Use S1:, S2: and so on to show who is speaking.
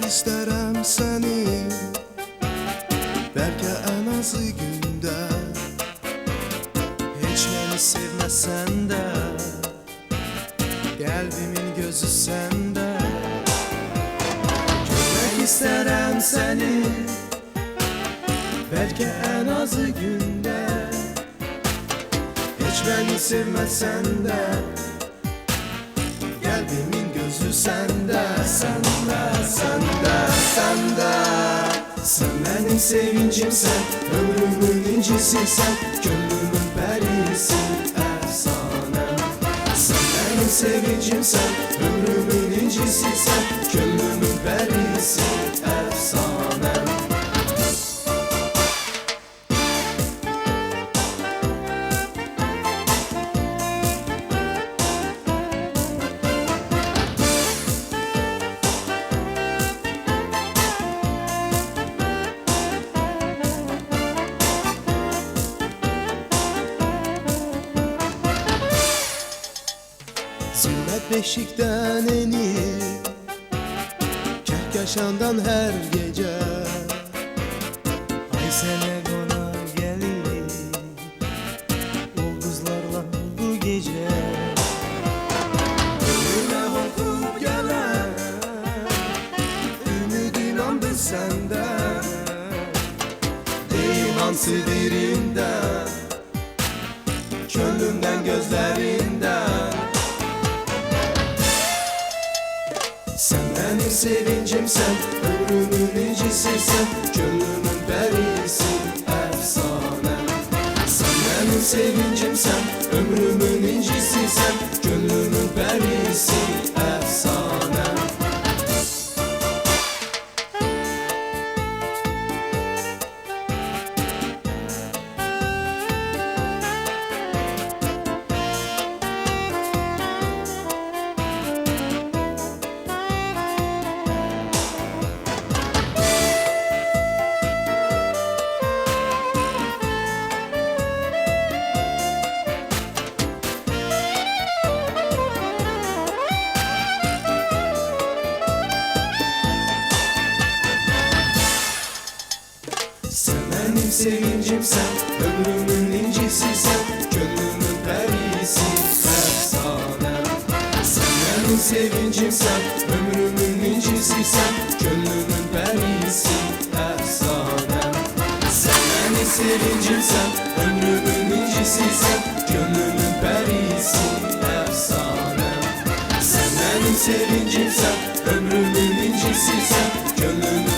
S1: isterim seni, belki en azı günde. Hiç beni sevmesen de, kalbimin gözü sende. Görmek isterim seni, belki en azı günde. Hiç beni sevmesen de, kalbimin gözü sende, sende, sende, sende. Sen benim sevincimsen, ömrümün incisi sen, gönlümün perisi, efsanem. Sen benim sevincimsen, ömrümün incisi sen, gönlümün perisi, efsanem. Zülmet beşikten inir, Kehkeşan'dan her gece. Ay sene konar gelir, Ulduzlarla bu gece. Önüne bakıp gelen, ümidim andır senden. İman sidirimden, gönlümden gözlerinden. Sen benim sevincimsen, ömrümün incisi sen, gönlümün perisi, efsanem. Sen benim sevincimsen, ömrümün incisi sen, gönlümün perisi, efsanem. Sen benim sevincimsen, ömrümün incisi sen, gönlümün perisi, efsanem. Sen benim sevincimsen, ömrümün incisi sen, gönlümün perisi, efsanem. Sen benim sevincimsen, ömrümün incisi sen, gönlümün perisi, efsanem. Sen benim sevincimsen, ömrümün incisi sen, gönlümün